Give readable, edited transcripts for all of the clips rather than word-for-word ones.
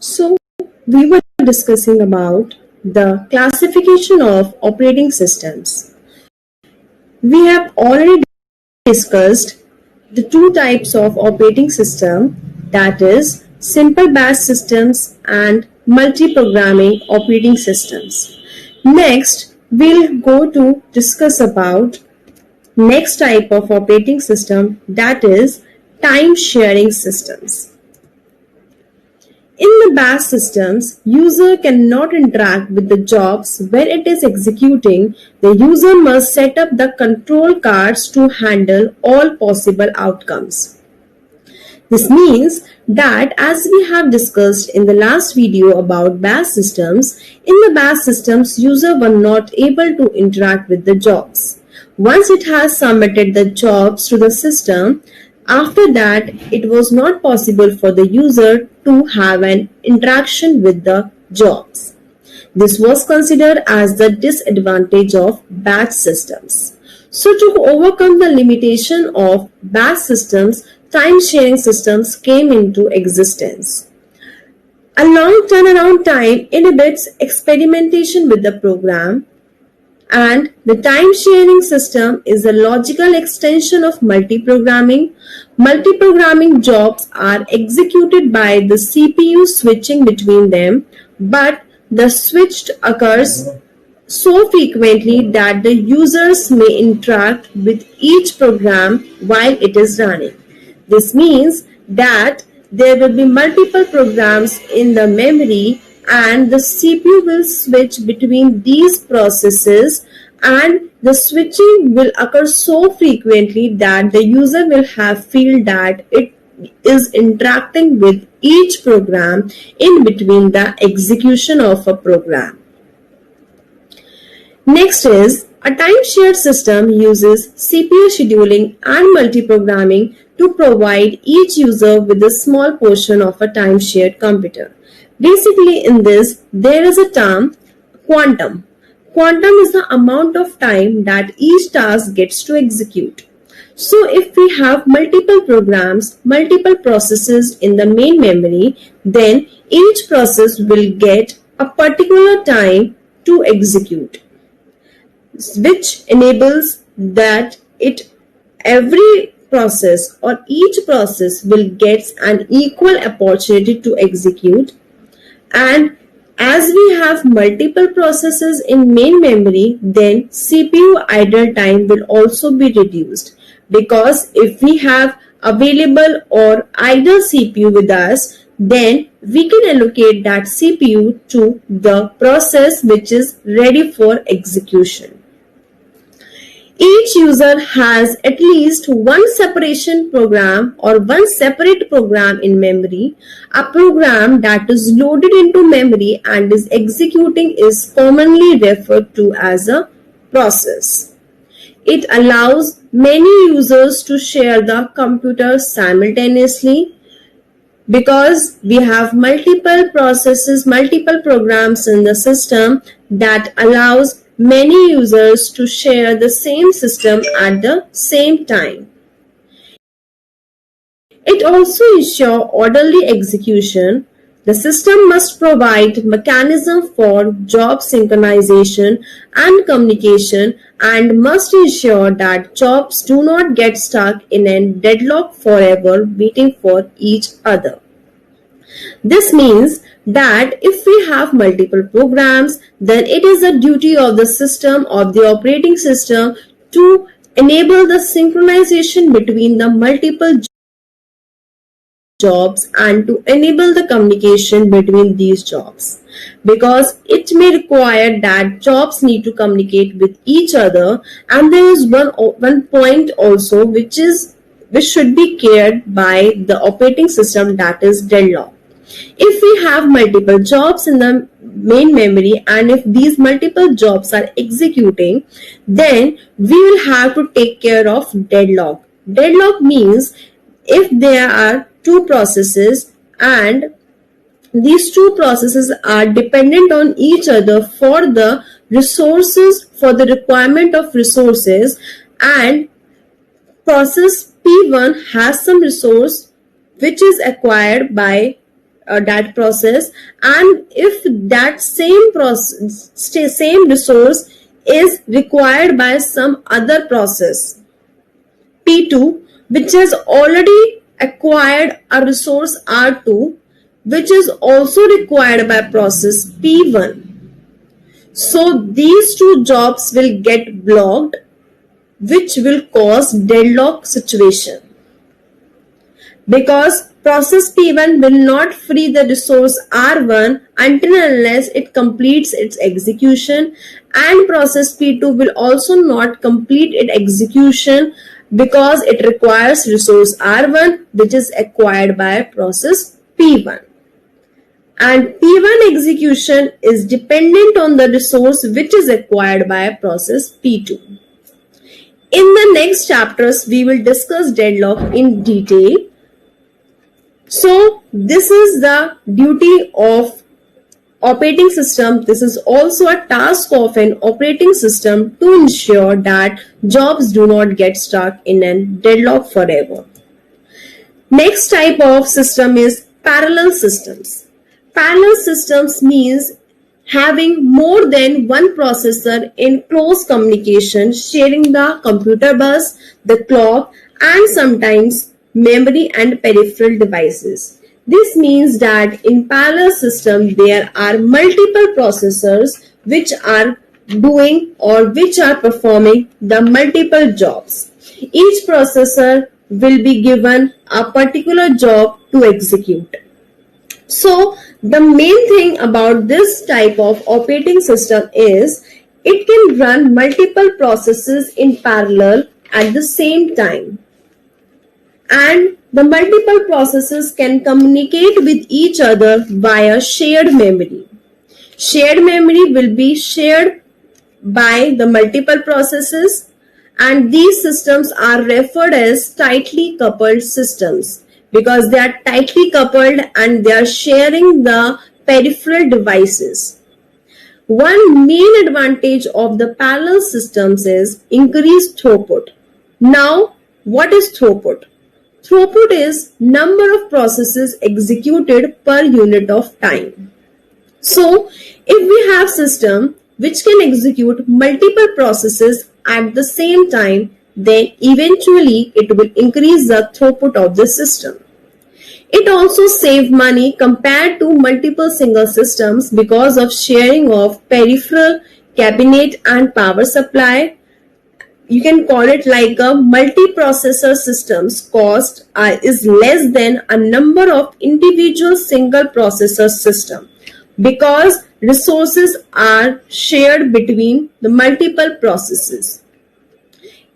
So, we were discussing about the classification of operating systems. We have already discussed the two types of operating system, that is simple bash systems and multi-programming operating systems. Next, we'll go to discuss about next type of operating system, that is time sharing systems. In the bash systems, user cannot interact with the jobs where it is executing. The user must set up the control cards to handle all possible outcomes. This means that, as we have discussed in the last video about bash systems, in the bash systems, user were not able to interact with the jobs. Once it has submitted the jobs to the system, after that, it was not possible for the user to have an interaction with the jobs. This was considered as the disadvantage of batch systems. So, to overcome the limitation of batch systems, time-sharing systems came into existence. A long turnaround time inhibits experimentation with the program, and the time-sharing system is a logical extension of multi-programming. Multi-programming jobs are executed by the CPU switching between them, but the switch occurs so frequently that the users may interact with each program while it is running. This means that there will be multiple programs in the memory and the CPU will switch between these processes, and the switching will occur so frequently that the user will feel that it is interacting with each program in between the execution of a program. Next is a time-shared system uses CPU scheduling and multi-programming to provide each user with a small portion of a time-shared computer. Basically, in this, there is a term quantum. Quantum is the amount of time that each task gets to execute. So, if we have multiple programs, multiple processes in the main memory, then each process will get a particular time to execute, which enables that every process or each process will get an equal opportunity to execute. And as we have multiple processes in main memory, then CPU idle time will also be reduced, because if we have available or idle CPU with us, then we can allocate that CPU to the process which is ready for execution. Each user has at least one separation program or one separate program in memory. A program that is loaded into memory and is executing is commonly referred to as a process. It allows many users to share the computer simultaneously, because we have multiple processes, multiple programs in the system that allows many users to share the same system at the same time. It also ensures orderly execution. The system must provide mechanism for job synchronization and communication, and must ensure that jobs do not get stuck in a deadlock forever waiting for each other. This means that if we have multiple programs, then it is the duty of the system, of the operating system, to enable the synchronization between the multiple jobs and to enable the communication between these jobs, because it may require that jobs need to communicate with each other. And there is one point also which should be cared by the operating system, that is deadlock. If we have multiple jobs in the main memory and if these multiple jobs are executing, then we will have to take care of deadlock. Deadlock means if there are two processes and these two processes are dependent on each other for the resources, for the requirement of resources, and process P1 has some resource which is acquired by that process, and if that same resource is required by some other process P2, which has already acquired a resource R2, which is also required by process P1. So these two jobs will get blocked, which will cause deadlock situation. Because process P1 will not free the resource R1 until and unless it completes its execution, and process P2 will also not complete its execution because it requires resource R1, which is acquired by process P1. And P1 execution is dependent on the resource which is acquired by process P2. In the next chapters, we will discuss deadlock in detail. So this is the duty of operating system. This is also a task of an operating system to ensure that jobs do not get stuck in a deadlock forever. Next type of system is parallel systems. Parallel systems means having more than one processor in close communication, sharing the computer bus, the clock, and sometimes memory and peripheral devices. This means that in parallel system there are multiple processors which are doing or which are performing the multiple jobs. Each processor will be given a particular job to execute. So the main thing about this type of operating system is it can run multiple processes in parallel at the same time. And the multiple processes can communicate with each other via shared memory. Shared memory will be shared by the multiple processes, and these systems are referred as tightly coupled systems because they are tightly coupled and they are sharing the peripheral devices. One main advantage of the parallel systems is increased throughput. Now, what is throughput? Throughput is number of processes executed per unit of time. So, if we have system which can execute multiple processes at the same time, then eventually it will increase the throughput of the system. It also saves money compared to multiple single systems because of sharing of peripheral, cabinet and power supply. You can call it like a multiprocessor system's cost is less than a number of individual single processor system because resources are shared between the multiple processes.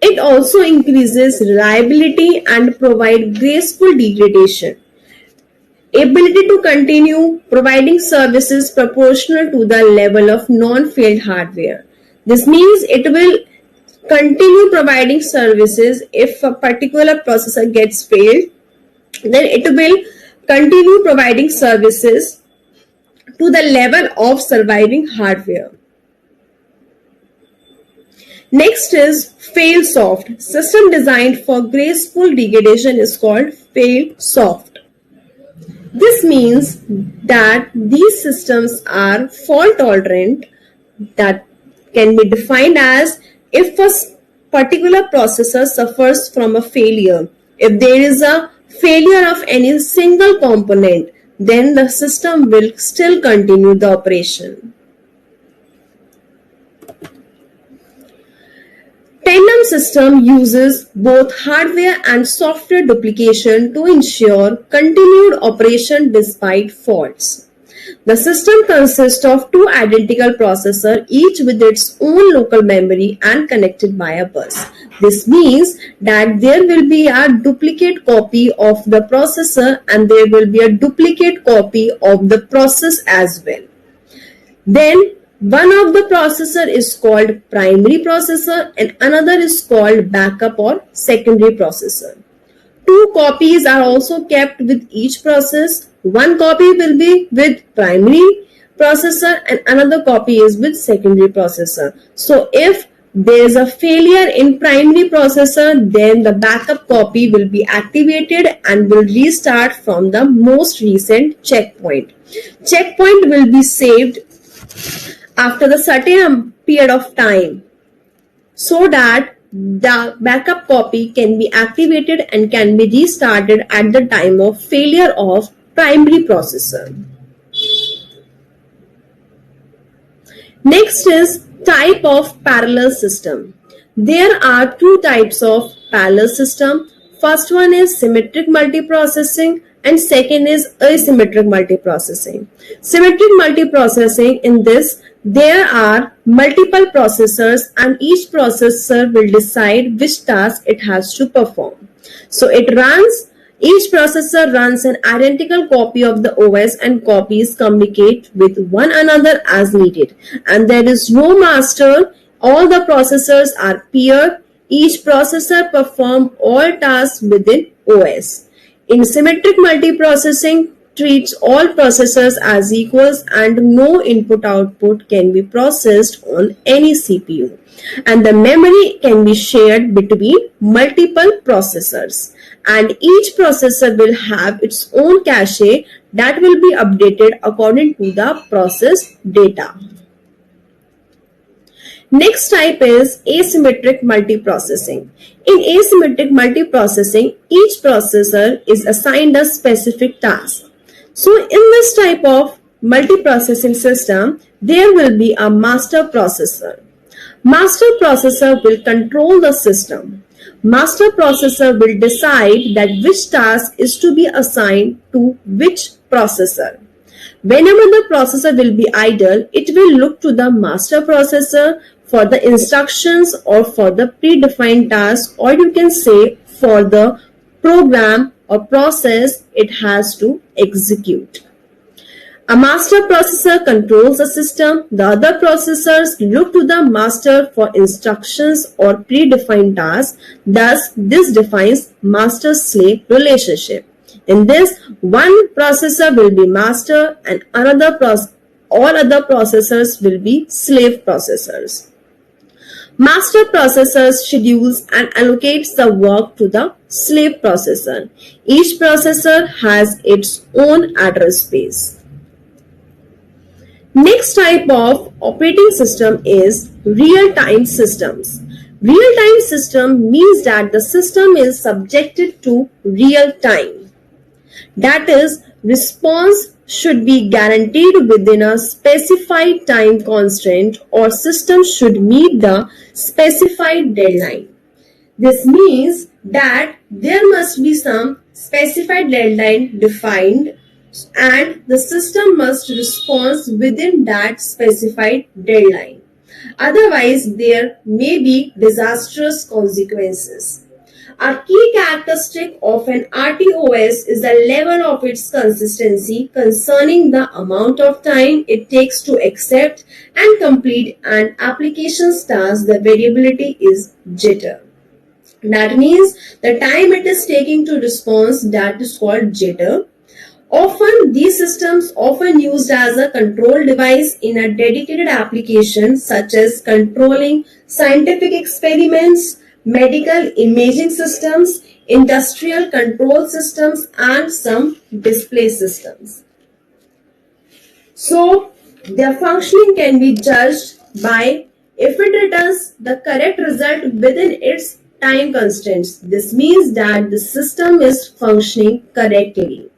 It also increases reliability and provides graceful degradation. Ability to continue providing services proportional to the level of non-failed hardware. This means it will continue providing services. If a particular processor gets failed, then it will continue providing services to the level of surviving hardware. Next is fail-soft. System designed for graceful degradation is called fail-soft. This means that these systems are fault-tolerant, that can be defined as if a particular processor suffers from a failure, if there is a failure of any single component, then the system will still continue the operation. Tandem system uses both hardware and software duplication to ensure continued operation despite faults. The system consists of two identical processors, each with its own local memory and connected by a bus. This means that there will be a duplicate copy of the processor and there will be a duplicate copy of the process as well. Then one of the processor is called primary processor and another is called backup or secondary processor. Two copies are also kept with each process. One copy will be with primary processor and another copy is with secondary processor. So if there is a failure in primary processor, then the backup copy will be activated and will restart from the most recent checkpoint. Checkpoint will be saved after the certain period of time so that the backup copy can be activated and can be restarted at the time of failure of primary processor. Next is type of parallel system. There are two types of parallel system. First one is symmetric multiprocessing and second is asymmetric multiprocessing. Symmetric multiprocessing, in this there are multiple processors and each processor will decide which task it has to perform. So each processor runs an identical copy of the OS and copies communicate with one another as needed. And there is no master. All the processors are peer. Each processor performs all tasks within OS. In symmetric multiprocessing, treats all processors as equals and no input-output can be processed on any CPU. And the memory can be shared between multiple processors. And each processor will have its own cache that will be updated according to the processed data. Next type is asymmetric multiprocessing. In asymmetric multiprocessing, each processor is assigned a specific task. So in this type of multiprocessing system, there will be a master processor. Master processor will control the system. Master processor will decide that which task is to be assigned to which processor. Whenever the processor will be idle, it will look to the master processor for the instructions or for the predefined task, or you can say for the program or process it has to execute. A master processor controls the system. The other processors look to the master for instructions or predefined tasks. Thus, this defines master-slave relationship. In this, one processor will be master and all other processors will be slave processors. Master processor schedules and allocates the work to the slave processor. Each processor has its own address space. Next type of operating system is real-time systems. Real-time system means that the system is subjected to real time. That is, response should be guaranteed within a specified time constraint or system should meet the specified deadline. This means that there must be some specified deadline defined and the system must respond within that specified deadline. Otherwise, there may be disastrous consequences. A key characteristic of an RTOS is the level of its consistency concerning the amount of time it takes to accept and complete an application's task. The variability is jitter. That means the time it is taking to respond, that is called jitter. Often, these systems often used as a control device in a dedicated application such as controlling scientific experiments, medical imaging systems, industrial control systems, and some display systems. So, their functioning can be judged by if it returns the correct result within its time constraints. This means that the system is functioning correctly.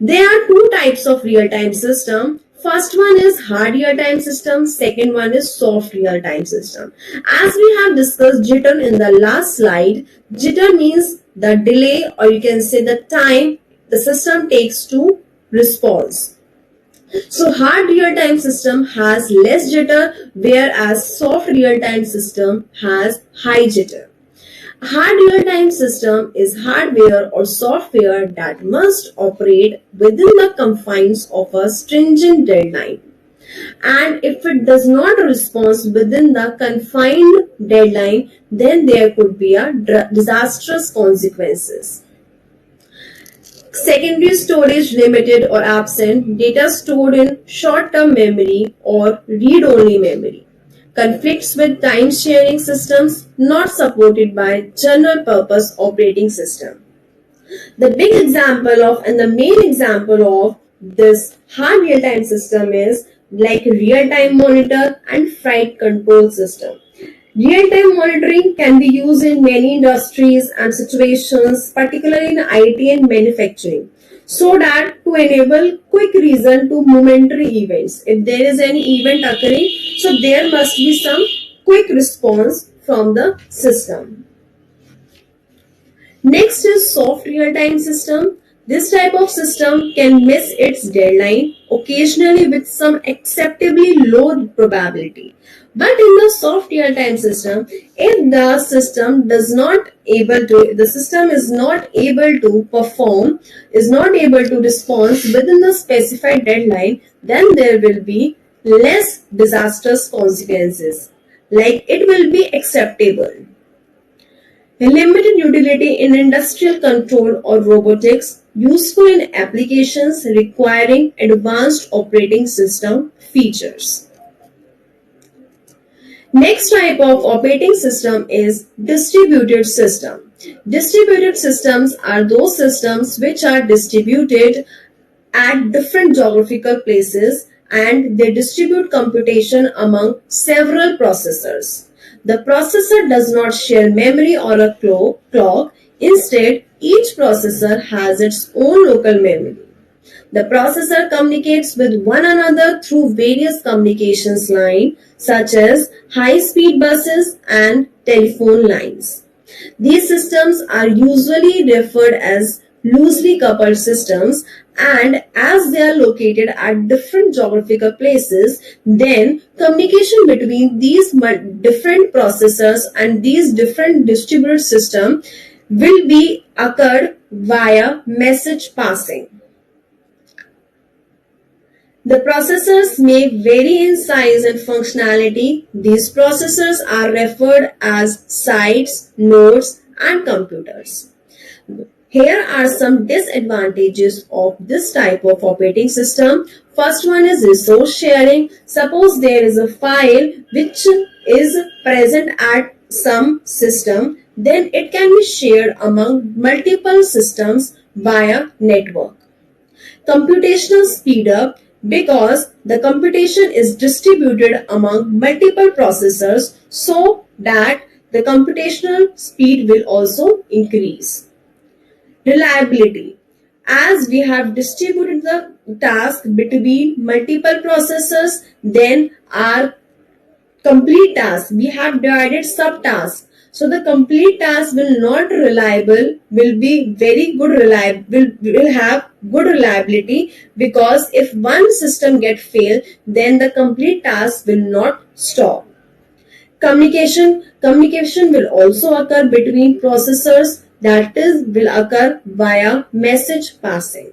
There are two types of real-time system. First one is hard real-time system. Second one is soft real-time system. As we have discussed jitter in the last slide, jitter means the delay or you can say the time the system takes to respond. So hard real-time system has less jitter whereas soft real-time system has high jitter. Hard real-time system is hardware or software that must operate within the confines of a stringent deadline. And if it does not respond within the confined deadline, then there could be a disastrous consequences. Secondary storage limited or absent, data stored in short-term memory or read-only memory. conflicts with time sharing systems not supported by general purpose operating system. The big example of and the main example of this hard real-time system is like real-time monitor and flight control system. Real-time monitoring can be used in many industries and situations, particularly in IT and manufacturing, so that to enable quick reason to momentary events. If there is any event occurring, so there must be some quick response from the system. Next is soft real-time system. This type of system can miss its deadline, occasionally with some acceptably low probability. But in the soft real-time system, if the system is not able to perform, is not able to respond within the specified deadline, then there will be less disastrous consequences. Like it will be acceptable. Limited utility in industrial control or robotics, useful in applications requiring advanced operating system features. Next type of operating system is distributed system. Distributed systems are those systems which are distributed at different geographical places and they distribute computation among several processors. The processor does not share memory or a clock. Instead, each processor has its own local memory. The processor communicates with one another through various communications lines such as high-speed buses and telephone lines. These systems are usually referred as loosely coupled systems, and as they are located at different geographical places, then communication between these different processors and these different distributed systems will be occurred via message passing. The processors may vary in size and functionality. These processors are referred as sites, nodes, and computers. Here are some disadvantages of this type of operating system. First one is resource sharing. Suppose there is a file which is present at some system, then it can be shared among multiple systems via network. Computational speed up, because the computation is distributed among multiple processors so that the computational speed will also increase. Reliability. As we have distributed the task between multiple processors, then our complete task, we have divided subtasks. So the complete task will not reliable, will be very good reliable, will have good reliability, because if one system get failed, then the complete task will not stop. Communication will also occur between processors, that is will occur via message passing.